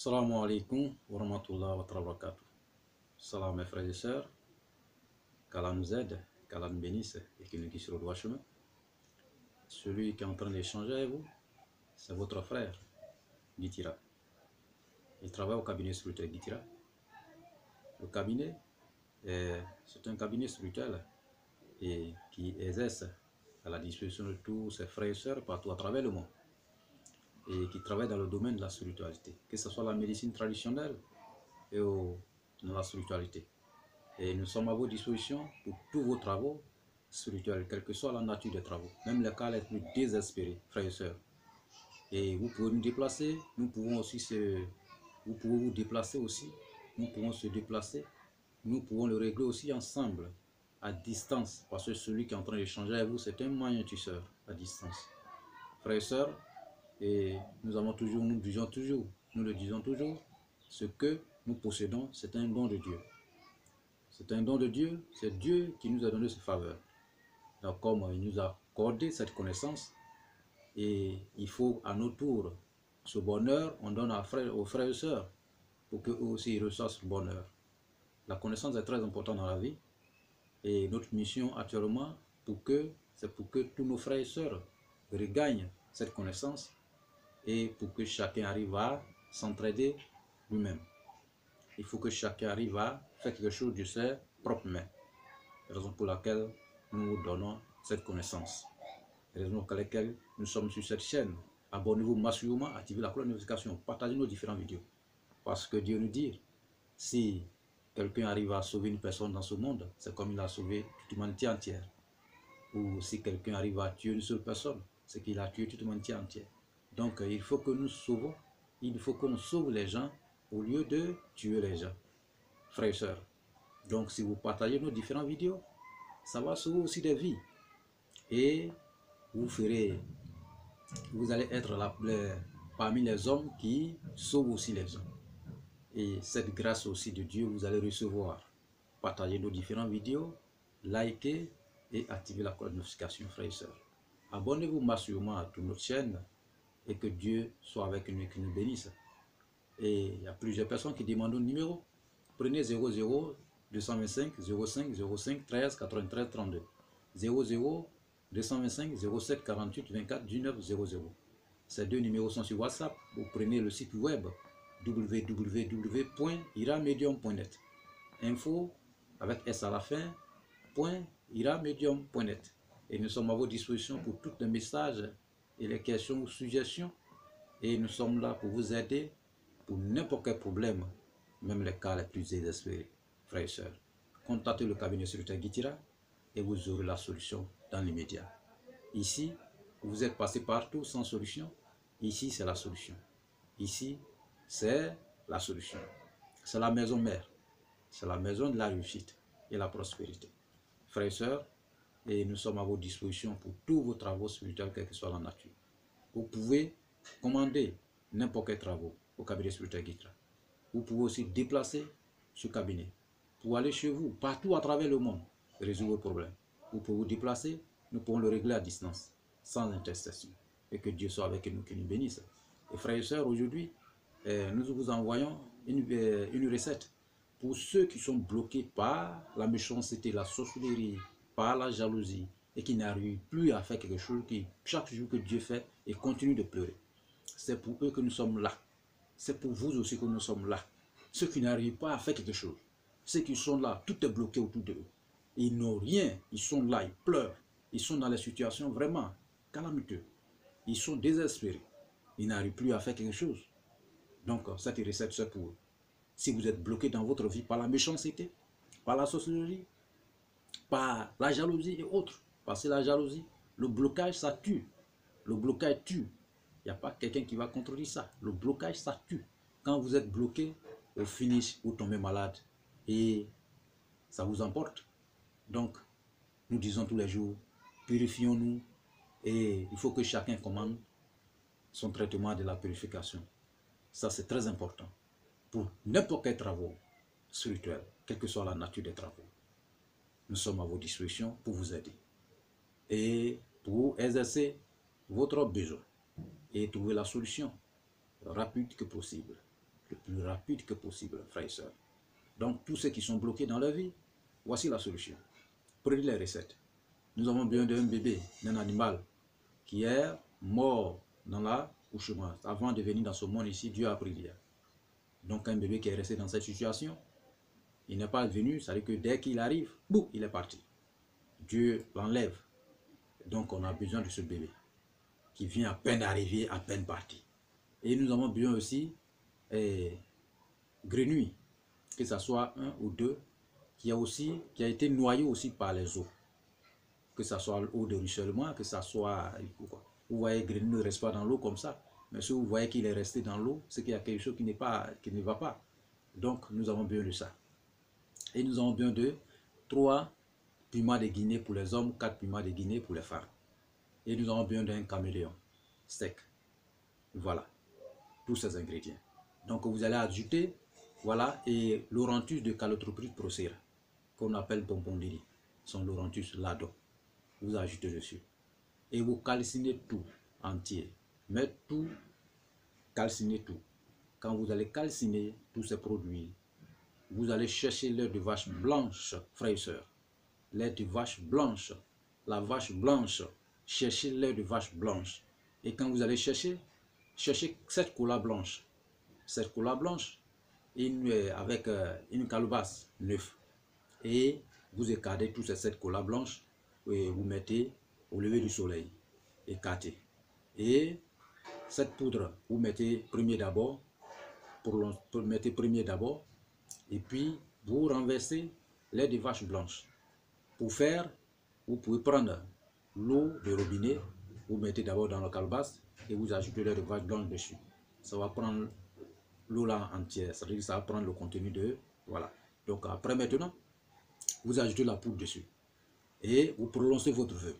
Assalamu alaikum wa rahmatullahi wa barakatuh. Salam mes frères et sœurs, qu'Allah nous aide, qu'Allah nous bénisse et qu'il nous guide sur le droit chemin. Celui qui est en train d'échanger avec vous, c'est votre frère, Gitira. Il travaille au cabinet spirituel Gitira. Le cabinet, c'est un cabinet spirituel et qui exerce à la disposition de tous ses frères et sœurs partout à travers le monde et qui travaille dans le domaine de la spiritualité, que ce soit la médecine traditionnelle et dans la spiritualité. Et nous sommes à vos dispositions pour tous vos travaux spirituels, quelle que soit la nature des travaux, même les cas les plus désespérés, frères et sœurs. Et vous pouvez nous déplacer, nous pouvons aussi vous pouvez vous déplacer aussi, nous pouvons se déplacer, nous pouvons le régler aussi ensemble, à distance, parce que celui qui est en train d'échanger avec vous, c'est un magnétiseur à distance. Frères et sœurs, et nous le disons toujours, ce que nous possédons, c'est un don de Dieu. C'est un don de Dieu, c'est Dieu qui nous a donné cette faveur. Donc comme il nous a accordé cette connaissance, et il faut à notre tour, ce bonheur, on donne aux frères et sœurs, pour qu'eux aussi ils reçoivent ce bonheur. La connaissance est très importante dans la vie, et notre mission actuellement, c'est pour que tous nos frères et sœurs regagnent cette connaissance, et pour que chacun arrive à s'entraider lui-même. Il faut que chacun arrive à faire quelque chose de ses propres mains. Raison pour laquelle nous vous donnons cette connaissance. Raison pour laquelle nous sommes sur cette chaîne. Abonnez-vous massivement, activez la cloche de notification, partagez nos différentes vidéos. Parce que Dieu nous dit, si quelqu'un arrive à sauver une personne dans ce monde, c'est comme il a sauvé toute l'humanité entière. Ou si quelqu'un arrive à tuer une seule personne, c'est qu'il a tué toute l'humanité entière. Donc il faut que nous sauvons, il faut qu'on sauve les gens au lieu de tuer les gens, frères et sœurs. Donc si vous partagez nos différentes vidéos, ça va sauver aussi des vies. Et vous allez être parmi les hommes qui sauvent aussi les gens. Et cette grâce aussi de Dieu, vous allez recevoir. Partagez nos différentes vidéos, likez et activez la cloche de notification, frères et sœurs. Abonnez-vous massivement à toute notre chaîne et que Dieu soit avec nous et qu'il nous bénisse. Et il y a plusieurs personnes qui demandent un numéro. Prenez 00 225 05 05 13 93 32 00 225 07 48 24 19 00. Ces deux numéros sont sur WhatsApp. Vous prenez le site web www.iramedium.net. Info avec S à la fin, .iramedium.net. Et nous sommes à votre disposition pour tous les messages et les questions ou suggestions. Et nous sommes là pour vous aider pour n'importe quel problème, même les cas les plus désespérés, frères et sœurs. Contactez le cabinet spirituel Gitira et vous aurez la solution dans l'immédiat. Ici, vous êtes passé partout sans solution. Ici, c'est la solution. Ici, c'est la solution. C'est la maison mère. C'est la maison de la réussite et la prospérité. Frères et sœurs, et nous sommes à votre disposition pour tous vos travaux spirituels, quelle que soit la nature. Vous pouvez commander n'importe quel travaux au cabinet spirituel Gitira. Vous pouvez aussi déplacer ce cabinet pour aller chez vous, partout à travers le monde, résoudre vos problèmes. Vous pouvez vous déplacer, nous pouvons le régler à distance, sans intercession. Et que Dieu soit avec nous, qu'il nous bénisse. Et frères et sœurs, aujourd'hui, nous vous envoyons une recette pour ceux qui sont bloqués par la méchanceté, la sorcellerie, par la jalousie, et qui n'arrivent plus à faire quelque chose qui, chaque jour que Dieu fait, et continue de pleurer. C'est pour eux que nous sommes là. C'est pour vous aussi que nous sommes là. Ceux qui n'arrivent pas à faire quelque chose, ceux qui sont là, tout est bloqué autour d'eux. Ils n'ont rien, ils sont là, ils pleurent. Ils sont dans des situations vraiment calamiteuses. Ils sont désespérés. Ils n'arrivent plus à faire quelque chose. Donc, cette recette, c'est pour eux. Si vous êtes bloqué dans votre vie par la méchanceté, par la sorcellerie, par la jalousie et autres, parce que la jalousie, le blocage, ça tue. Le blocage tue. Il n'y a pas quelqu'un qui va contredire ça. Le blocage, ça tue. Quand vous êtes bloqué, au finish, vous tombez malade et ça vous emporte. Donc, nous disons tous les jours, purifions-nous et il faut que chacun commande son traitement de la purification. Ça, c'est très important pour n'importe quel travail spirituel, quelle que soit la nature des travaux. Nous sommes à vos dispositions pour vous aider et pour exercer votre besoin et trouver la solution rapide que possible. le plus rapide que possible, frères et sœurs. Donc, tous ceux qui sont bloqués dans leur vie, voici la solution. Prenez les recettes. Nous avons besoin d'un bébé, d'un animal qui est mort dans l'accouchement. Avant de venir dans ce monde ici, Dieu a pris l'hier. Donc, un bébé qui est resté dans cette situation, il n'est pas venu, ça veut dire que dès qu'il arrive, boum, il est parti. Dieu l'enlève. Donc, on a besoin de ce bébé qui vient à peine d'arriver, à peine parti. Et nous avons besoin aussi grenouilles, que ce soit un ou deux, qui a été noyé aussi par les eaux. Que ce soit l'eau de ruissellement, que ce soit... Vous voyez, grenouille ne reste pas dans l'eau comme ça. Mais si vous voyez qu'il est resté dans l'eau, c'est qu'il y a quelque chose qui ne va pas. Donc, nous avons besoin de ça. Et nous avons besoin de 3 piments de Guinée pour les hommes, 4 piments de Guinée pour les femmes. Et nous avons besoin d'un caméléon sec. Voilà, tous ces ingrédients. Donc, vous allez ajouter, voilà, et l'orantus de Calotropis procera, qu'on appelle bonbon de riz. Son l'orantus lado. Vous ajoutez dessus. Et vous calcinez tout entier. Mais tout, calcinez tout. Quand vous allez calciner tous ces produits, vous allez chercher l'œuf de vache blanche, frères et sœurs. L'œuf de vache blanche. La vache blanche. Cherchez l'œuf de vache blanche. Et quand vous allez chercher cette cola blanche. Cette cola blanche avec une calebasse neuve. Et vous écartez toute cette cola blanche et vous mettez au lever du soleil. Écartez. Et cette poudre, vous mettez premier d'abord. Mettez premier d'abord. Et puis, vous renversez lait de vache blanche. Pour faire, vous pouvez prendre l'eau de robinet, vous mettez d'abord dans la calebasse et vous ajoutez lait de vache blanche dessus. Ça va prendre l'eau là entière, ça veut dire que ça va prendre le contenu de... Voilà. Donc après maintenant, vous ajoutez la poudre dessus. Et vous prononcez votre vœu.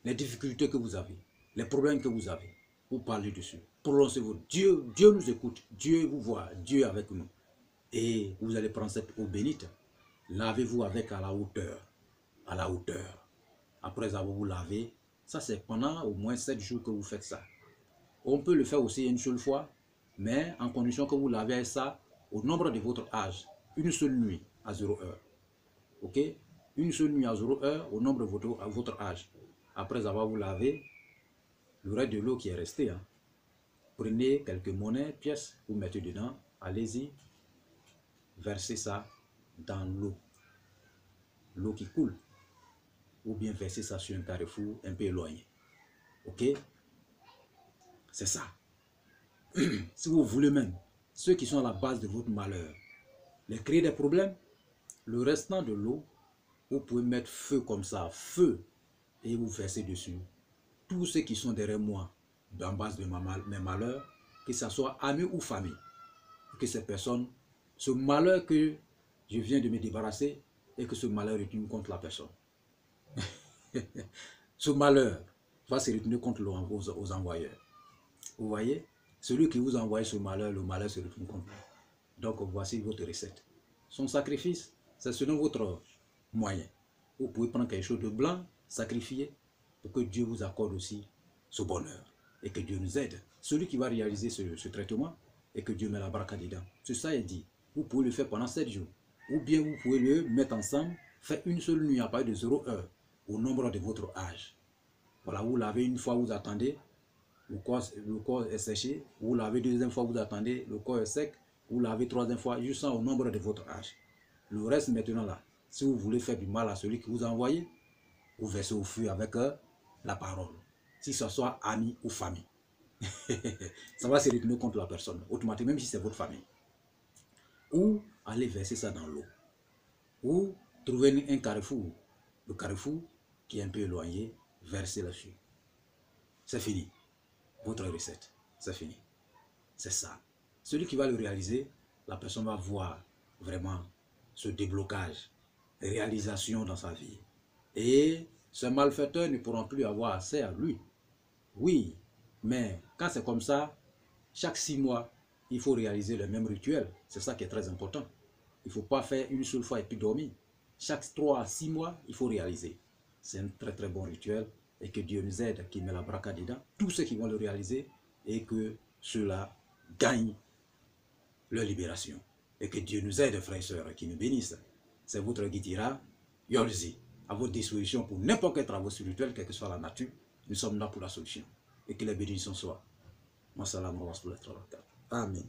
Les difficultés que vous avez, les problèmes que vous avez, vous parlez dessus. Prononcez votre... Dieu nous écoute, Dieu vous voit, Dieu est avec nous. Et vous allez prendre cette eau bénite, lavez-vous avec à la hauteur. À la hauteur. Après avoir vous lavé, ça c'est pendant au moins 7 jours que vous faites ça. On peut le faire aussi une seule fois, mais en condition que vous lavez ça au nombre de votre âge. Une seule nuit à 0 heure. Ok? Une seule nuit à 0 heure au nombre de votre âge. Après avoir vous lavé, le reste de l'eau qui est resté, hein, prenez quelques monnaies, pièces, vous mettez dedans, allez-y, versez ça dans l'eau. L'eau qui coule. Ou bien verser ça sur un carrefour un peu éloigné. Ok? C'est ça. Si vous voulez même, ceux qui sont à la base de votre malheur, les créer des problèmes, le restant de l'eau, vous pouvez mettre feu comme ça, feu, et vous versez dessus. Tous ceux qui sont derrière moi, en base de mes malheurs, que ce soit amis ou famille, que ces personnes, ce malheur que je viens de me débarrasser, et que ce malheur retourne contre la personne. Ce malheur va se retourner contre aux envoyeurs. Vous voyez? Celui qui vous envoie ce malheur, le malheur se retourne contre vous. Donc voici votre recette. Son sacrifice, c'est selon votre moyen. Vous pouvez prendre quelque chose de blanc, sacrifier, pour que Dieu vous accorde aussi ce bonheur. Et que Dieu nous aide. Celui qui va réaliser ce traitement, et que Dieu met la baraka dedans. C'est ça, il dit. Vous pouvez le faire pendant 7 jours. Ou bien vous pouvez le mettre ensemble, faire une seule nuit à partir de 0 heure, au nombre de votre âge. Voilà, vous lavez une fois, vous attendez, le corps est séché, vous lavez deuxième fois, vous attendez, le corps est sec, vous lavez troisième fois, jusqu'au au nombre de votre âge. Le reste maintenant là, si vous voulez faire du mal à celui qui vous a envoyé, vous versez au feu avec la parole. Si ce soit ami ou famille. Ça va se retourner contre la personne, automatiquement, même si c'est votre famille. Ou allez verser ça dans l'eau. Ou trouver un carrefour. Le carrefour qui est un peu éloigné, versez là-dessus. C'est fini. Votre recette, c'est fini. C'est ça. Celui qui va le réaliser, la personne va voir vraiment ce déblocage, réalisation dans sa vie. Et ces malfaiteurs ne pourront plus avoir accès à lui. Oui, mais quand c'est comme ça, chaque 6 mois, il faut réaliser le même rituel. C'est ça qui est très important. Il ne faut pas faire une seule fois et puis dormir. Chaque 3 à 6 mois, il faut réaliser. C'est un très très bon rituel et que Dieu nous aide, qu'il met la baraka dedans, tous ceux qui vont le réaliser et que ceux-là gagnent leur libération. Et que Dieu nous aide, frères et sœurs, qui nous bénisse. C'est votre guide Ira, Yolzi, à votre disposition pour n'importe quel travail spirituel, quelle que soit la nature. Nous sommes là pour la solution. Et que les bénédictions soient. Amen.